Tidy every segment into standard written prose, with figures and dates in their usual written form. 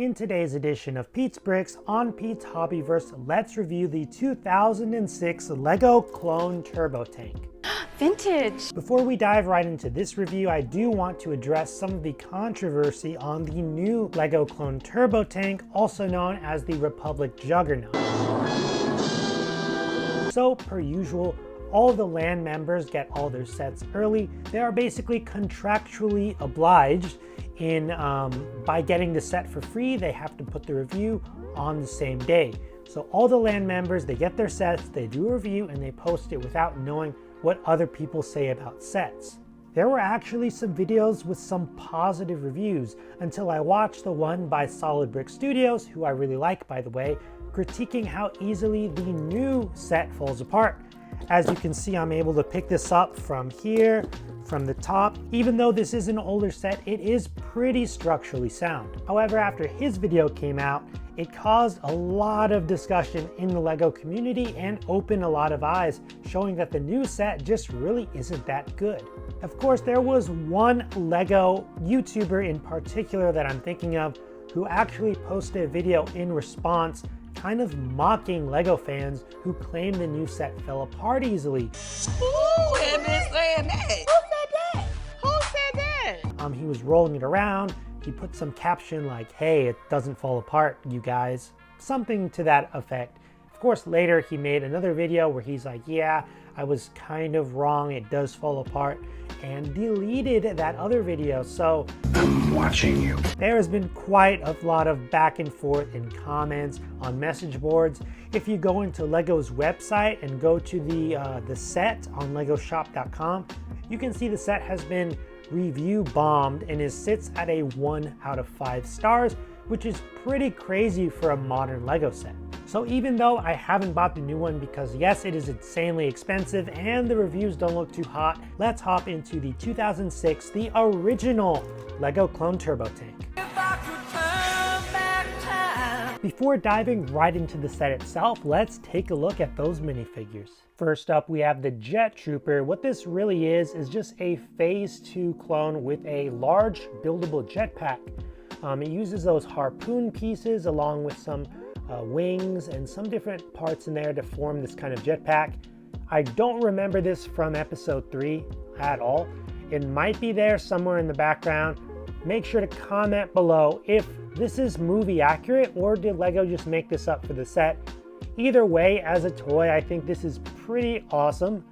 In today's edition of Pete's Bricks on Pete's Hobbyverse, let's review the 2006 LEGO Clone Turbo Tank. Vintage! Before we dive right into this review, I do want to address some of the controversy on the new LEGO Clone Turbo Tank, also known as the Republic Juggernaut. So, per usual, all the LAN members get all their sets early. They are basically contractually obliged in by getting the set for free. They have to put the review on the same day. So all the LAN members, they get their sets, they do a review, and they post it without knowing what other people say about sets. There were actually some videos with some positive reviews until I watched the one by Solid Brick Studios, who I really like, by the way, critiquing how easily the new set falls apart. As you can see, I'm able to pick this up from here, from the top. Even though this is an older set, it is pretty structurally sound. However, after his video came out, it caused a lot of discussion in the LEGO community and opened a lot of eyes, showing that the new set just really isn't that good. Of course, there was one LEGO YouTuber in particular that I'm thinking of who actually posted a video in response, kind of mocking LEGO fans who claim the new set fell apart easily. Who had been saying that? Who said that? Who said that? He was rolling it around. He put some caption like, "Hey, it doesn't fall apart, you guys." Something to that effect. Of course, later he made another video where he's like, "Yeah, I was kind of wrong, it does fall apart," and deleted that other video. So I'm watching you. There has been quite a lot of back and forth in comments on message boards. If you go into LEGO's website and go to the set on legoshop.com, you can see the set has been review bombed and sits at a 1 out of 5 stars, which is pretty crazy for a modern LEGO set. So even though I haven't bought the new one because yes, it is insanely expensive and the reviews don't look too hot, let's hop into the 2006, the original LEGO Clone Turbo Tank. Before diving right into the set itself, let's take a look at those minifigures. First up, we have the Jet Trooper. What this really is just a Phase 2 clone with a large buildable jetpack. It uses those harpoon pieces along with some wings and some different parts in there to form this kind of jetpack. I don't remember this from episode 3 at all. It might be there somewhere in the background. Make sure to comment below if this is movie accurate or did LEGO just make this up for the set. Either way, as a toy, I think this is pretty awesome.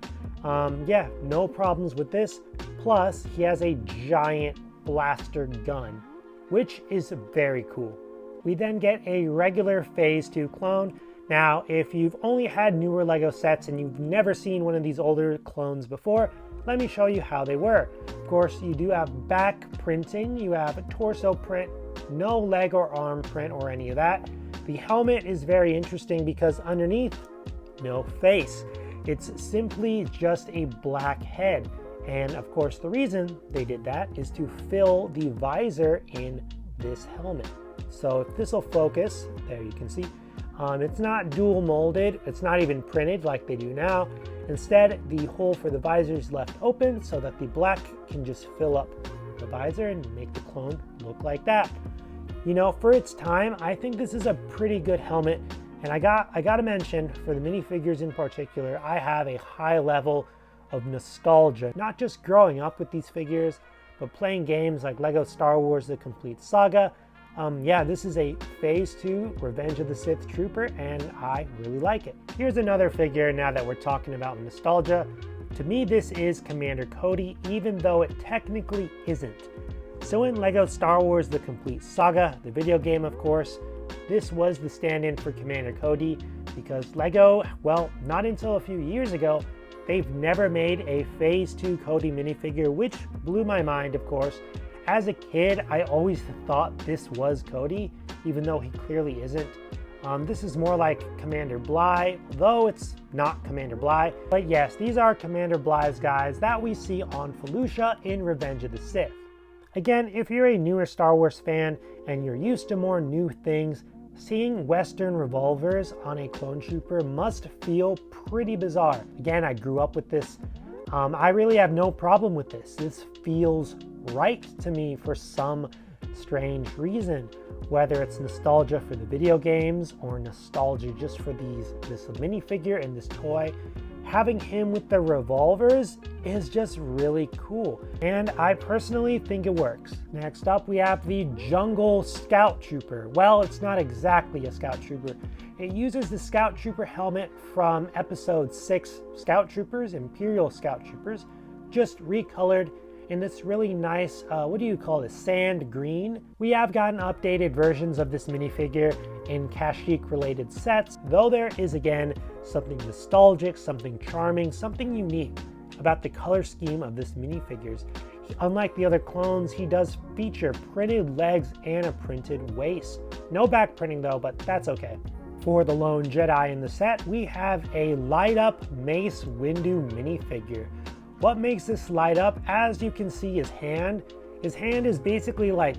Yeah, no problems with this. Plus, he has a giant blaster gun, which is very cool. We then get a regular Phase 2 clone. Now, if you've only had newer LEGO sets and you've never seen one of these older clones before, let me show you how they were. Of course, you do have back printing, you have a torso print, no leg or arm print or any of that. The helmet is very interesting because underneath, no face. It's simply just a black head. And of course, the reason they did that is to fill the visor in this helmet. So if this will focus, there you can see, it's not dual molded, it's not even printed like they do now. Instead, the hole for the visor is left open so that the black can just fill up the visor and make the clone look like that. You know, for its time, I think this is a pretty good helmet. And I gotta mention, for the minifigures in particular, I have a high level of nostalgia, not just growing up with these figures, but playing games like LEGO Star Wars: The Complete Saga. Yeah, this is a Phase 2 Revenge of the Sith Trooper, and I really like it. Here's another figure now that we're talking about nostalgia. To me, this is Commander Cody, even though it technically isn't. So in LEGO Star Wars: The Complete Saga, the video game of course, this was the stand-in for Commander Cody because LEGO, well, not until a few years ago, they've never made a Phase 2 Cody minifigure, which blew my mind, of course. As a kid, I always thought this was Cody, even though he clearly isn't. This is more like Commander Bly, though it's not Commander Bly. But yes, these are Commander Bly's guys that we see on Felucia in Revenge of the Sith. Again, if you're a newer Star Wars fan and you're used to more new things, seeing Western revolvers on a clone trooper must feel pretty bizarre. Again, I grew up with this. I really have no problem with this. This feels right to me for some strange reason. whether it's nostalgia for the video games or nostalgia just for this minifigure and this toy. Having him with the revolvers is just really cool, and I personally think it works. Next up, we have the Jungle Scout Trooper. Well, it's not exactly a Scout Trooper. It uses the Scout Trooper helmet from episode 6 Scout Troopers, Imperial Scout Troopers, just recolored in this really nice, what do you call this, sand green. We have gotten updated versions of this minifigure in Kashyyyk related sets, though there is again something nostalgic, something charming, something unique about the color scheme of this minifigures. Unlike the other clones, he does feature printed legs and a printed waist. No back printing though, but that's okay. For the lone Jedi in the set, we have a light up Mace Windu minifigure. What makes this light up, as you can see, his hand is basically like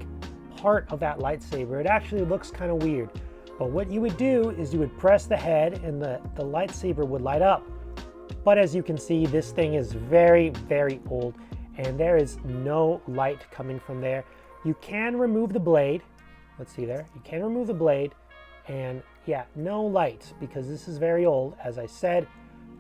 part of that lightsaber. It actually looks kind of weird. But what you would do is you would press the head and the lightsaber would light up. But as you can see, this thing is very, very old and there is no light coming from there. You can remove the blade. Let's see there. You can remove the blade and yeah, no light because this is very old, as I said.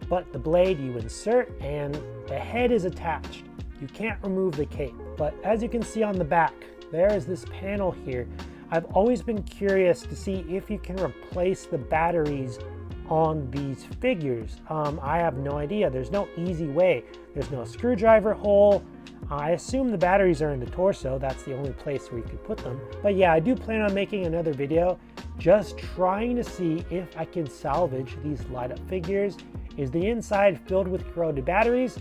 But the blade you insert and the head is attached. You can't remove the cape. But as you can see on the back, there is this panel here. I've always been curious to see if you can replace the batteries on these figures. I have no idea. There's no easy way. There's no screwdriver hole. I assume the batteries are in the torso. That's the only place where you could put them. But yeah, I do plan on making another video just trying to see if I can salvage these light up figures. Is the inside filled with corroded batteries?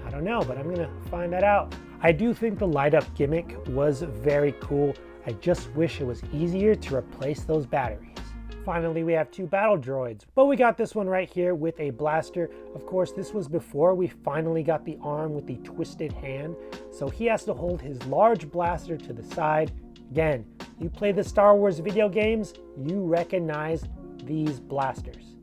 I don't know, but I'm gonna find that out. I do think the light up gimmick was very cool. I just wish it was easier to replace those batteries. Finally, we have two battle droids, but we got this one right here with a blaster. Of course, this was before we finally got the arm with the twisted hand, so he has to hold his large blaster to the side. Again, you play the Star Wars video games, you recognize these blasters.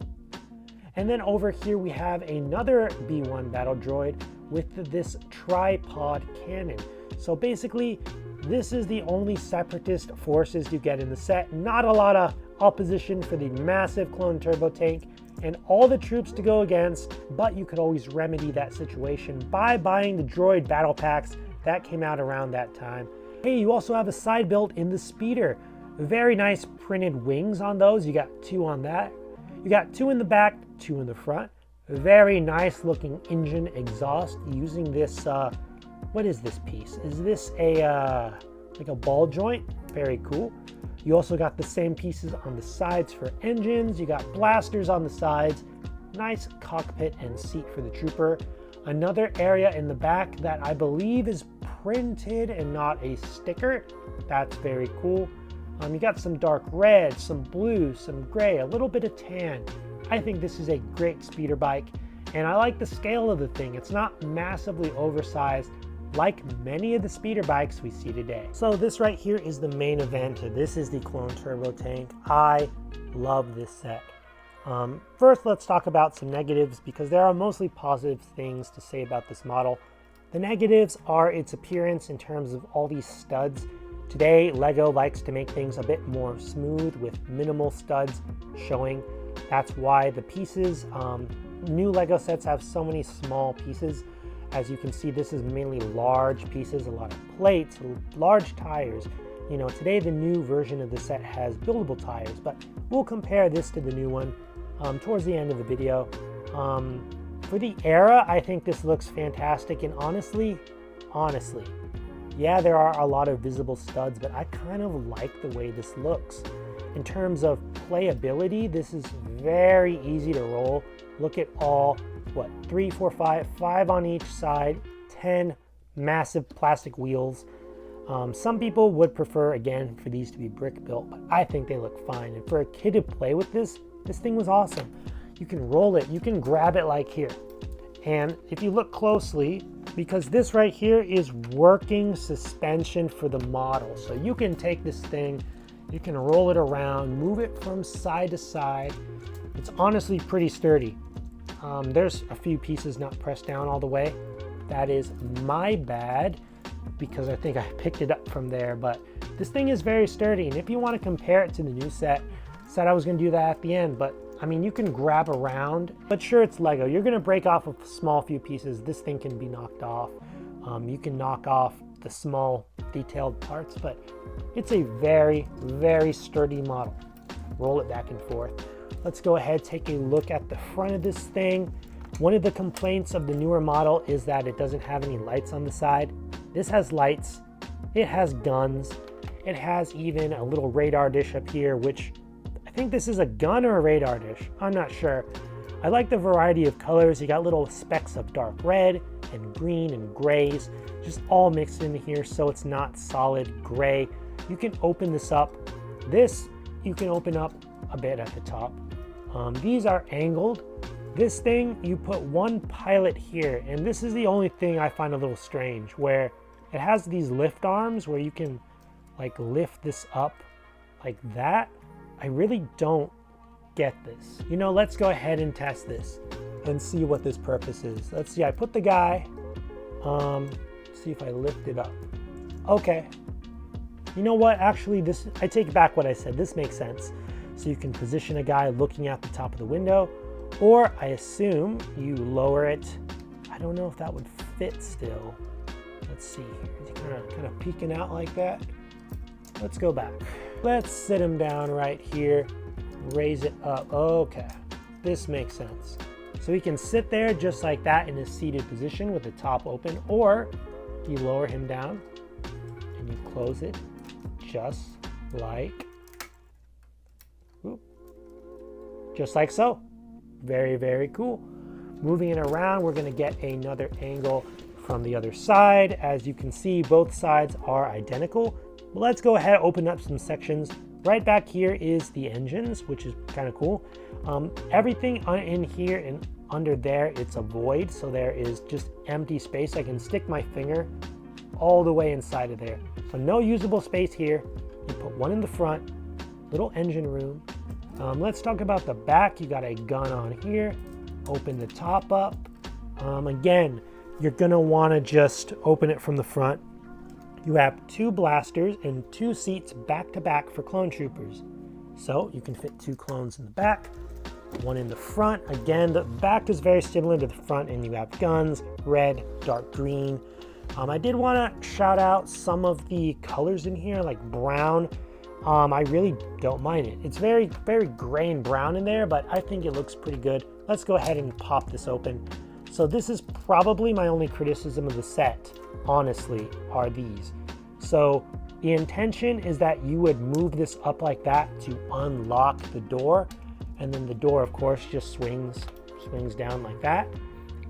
And then over here we have another B1 battle droid with this tripod cannon. So basically, this is the only separatist forces you get in the set. Not a lot of opposition for the massive clone turbo tank and all the troops to go against, but you could always remedy that situation by buying the droid battle packs that came out around that time. Hey, you also have a side build in the speeder. Very nice printed wings on those. You got two on that. You got two in the back, two in the front. Very nice looking engine exhaust using this, what is this piece? Is this like a ball joint? Very cool. You also got the same pieces on the sides for engines. You got blasters on the sides. Nice cockpit and seat for the trooper. Another area in the back that I believe is printed and not a sticker. That's very cool. You got some dark red, some blue, some gray, a little bit of tan. I think this is a great speeder bike, and I like the scale of the thing. It's not massively oversized like many of the speeder bikes we see today. So this right here is the main event. This is the Clone Turbo Tank. I love this set. First, let's talk about some negatives because there are mostly positive things to say about this model. The negatives are its appearance in terms of all these studs. Today, LEGO likes to make things a bit more smooth with minimal studs showing. That's why the pieces, new LEGO sets have so many small pieces. As you can see, this is mainly large pieces, a lot of plates, large tires. You know, today the new version of the set has buildable tires, but we'll compare this to the new one towards the end of the video. For the era, I think this looks fantastic, and honestly, yeah, there are a lot of visible studs, but I kind of like the way this looks. In terms of playability, this is very easy to roll. Look at all, 3, 4, 5 on each side, 10 massive plastic wheels. Some people would prefer, again, for these to be brick built, but I think they look fine. And for a kid to play with this thing was awesome. You can roll it, you can grab it like here. And if you look closely, because this right here is working suspension for the model. So you can take this thing, you can roll it around, move it from side to side. It's honestly pretty sturdy. There's a few pieces not pressed down all the way. That is my bad because I think I picked it up from there, but This thing is very sturdy, and if you want to compare it to the new set, said I was going to do that at the end, but I mean, you can grab around, but sure, it's Lego. You're going to break off a small few pieces. This thing can be knocked off. You can knock off the small detailed parts, but it's a very, very sturdy model. Roll it back and forth. Let's go ahead, take a look at the front of this thing. One of the complaints of the newer model is that it doesn't have any lights on the side. This has lights, it has guns, it has even a little radar dish up here, which I think this is a gun or a radar dish, I'm not sure. I like the variety of colors. You got little specks of dark red and green and grays, just all mixed in here so it's not solid gray. You can open this up. This you can open up a bit at the top. These are angled. This thing, you put one pilot here, and this is the only thing I find a little strange, where it has these lift arms where you can like lift this up like that. I really don't get this. You know, let's go ahead and test this and see what this purpose is. Let's see, I put the guy, see if I lift it up. Okay. You know what, actually this, I take back what I said, this makes sense. So you can position a guy looking at the top of the window, or I assume you lower it. I don't know if that would fit still. Let's see here, he's kind of peeking out like that. Let's go back. Let's sit him down right here, raise it up. Okay, this makes sense. So he can sit there just like that in a seated position with the top open, or you lower him down and you close it just like, just like so. Very, very cool. Moving it around, we're going to get another angle from the other side. As you can see, both sides are identical. Let's go ahead, open up some sections. Right back here is the engines, which is kind of cool. Everything in here and under there, it's a void, so there is just empty space. I can stick my finger all the way inside of there. So no usable space here. You put one in the front, little engine room. Let's talk about the back. You got a gun on here. Open the top up. Again, you're gonna wanna just open it from the front. You have two blasters and two seats back to back for clone troopers. So you can fit two clones in the back, one in the front. Again, the back is very similar to the front, and you have guns, red, dark green. I did wanna shout out some of the colors in here, like brown. I really don't mind it. It's very, very gray and brown in there, but I think it looks pretty good. Let's go ahead and pop this open. So this is probably my only criticism of the set, honestly, are these. So the intention is that you would move this up like that to unlock the door, and then the door, of course, just swings down like that.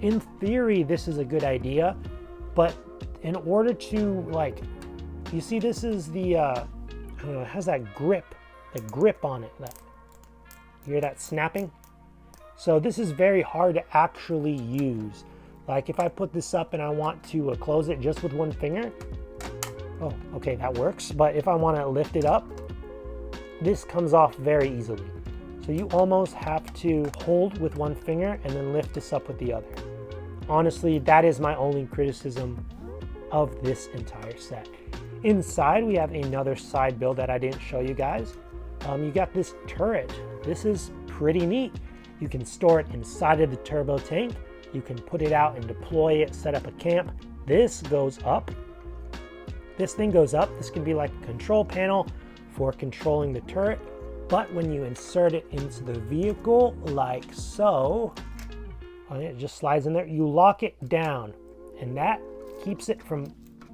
In theory, this is a good idea, but in order to, like, you see, this is the, I don't know, it has that grip on it. You hear that snapping? So this is very hard to actually use. Like if I put this up and I want to close it just with one finger, oh, okay, that works. But if I want to lift it up, this comes off very easily. So you almost have to hold with one finger and then lift this up with the other. Honestly, that is my only criticism of this entire set. Inside, we have another side build that I didn't show you guys. You got this turret. This is pretty neat. You can store it inside of the turbo tank. You can put it out and deploy it, set up a camp. This goes up. This thing goes up. This can be like a control panel for controlling the turret. But when you insert it into the vehicle, like so, it just slides in there. You lock it down, and that keeps it from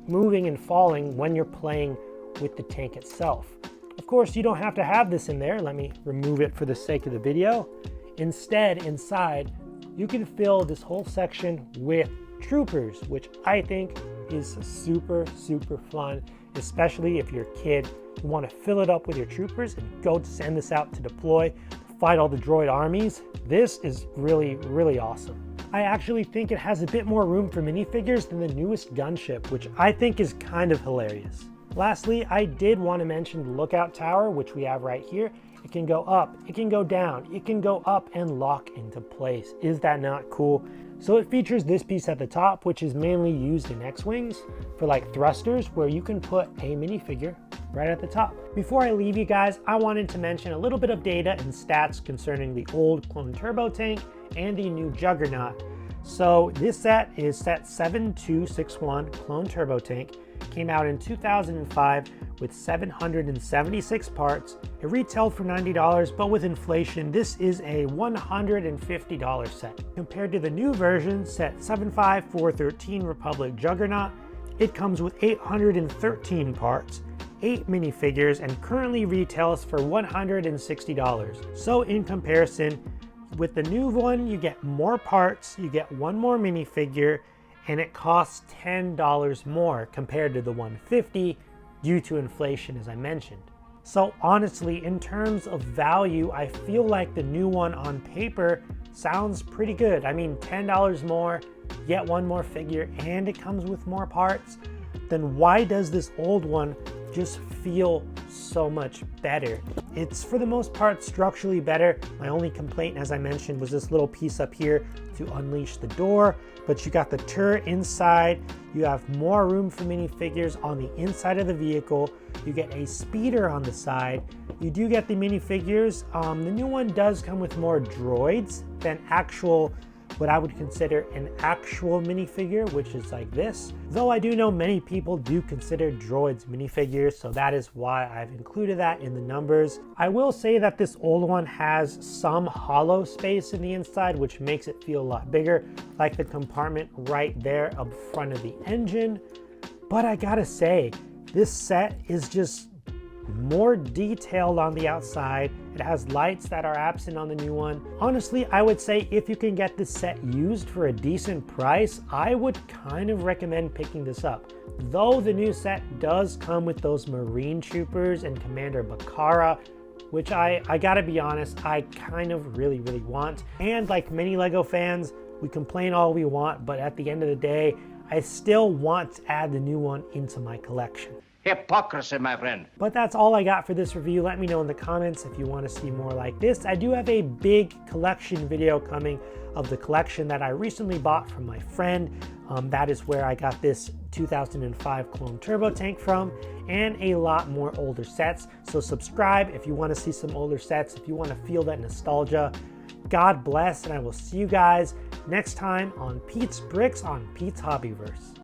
moving and falling when you're playing with the tank itself. Of course, you don't have to have this in there. Let me remove it for the sake of the video. Instead, inside, you can fill this whole section with troopers, which I think is super, super fun, especially if you're a kid. You want to fill it up with your troopers and go to send this out to deploy, fight all the droid armies. This is really, really awesome. I actually think it has a bit more room for minifigures than the newest gunship, which I think is kind of hilarious. Lastly, I did want to mention the lookout tower, which we have right here. It can go up, it can go down, it can go up and lock into place. Is that not cool? So it features this piece at the top, which is mainly used in X-Wings for like thrusters, where you can put a minifigure right at the top. Before I leave you guys, I wanted to mention a little bit of data and stats concerning the old clone turbo tank and the new Juggernaut. So this set is set 7261 clone turbo tank. Came out in 2005 with 776 parts. It retailed for $90, but with inflation, this is a $150 set. Compared to the new version, set 75413 Republic Juggernaut, it comes with 813 parts, 8 minifigures, and currently retails for $160. So in comparison, with the new one, you get more parts, you get one more minifigure, and it costs $10 more compared to the $150 due to inflation, as I mentioned. So honestly, in terms of value, I feel like the new one on paper sounds pretty good. I mean, $10 more, get one more figure, and it comes with more parts. Then why does this old one just feel so much better? It's for the most part structurally better. My only complaint, as I mentioned, was this little piece up here to unleash the door, but you got the turret inside. You have more room for minifigures on the inside of the vehicle. You get a speeder on the side. You do get the minifigures. The new one does come with more droids than actual, what I would consider an actual minifigure, which is like this. Though I do know many people do consider droids minifigures, so that is why I've included that in the numbers. I will say that this old one has some hollow space in the inside, which makes it feel a lot bigger, like the compartment right there up front of the engine. But I gotta say, this set is just more detailed on the outside. It has lights that are absent on the new one. Honestly, I would say if you can get this set used for a decent price, I would kind of recommend picking this up. Though the new set does come with those Marine Troopers and Commander Bakara, which I gotta be honest, I kind of really want. And like many LEGO fans, we complain all we want, but at the end of the day, I still want to add the new one into my collection. Hypocrisy, my friend. But that's all I got for this review. Let me know in the comments if you want to see more like this. I do have a big collection video coming of the collection that I recently bought from my friend. That is where I got this 2005 clone turbo tank from, and a lot more older sets. So subscribe if you want to see some older sets, if you want to feel that nostalgia. God bless, and I will see you guys next time on Pete's Bricks on Pete's Hobbyverse.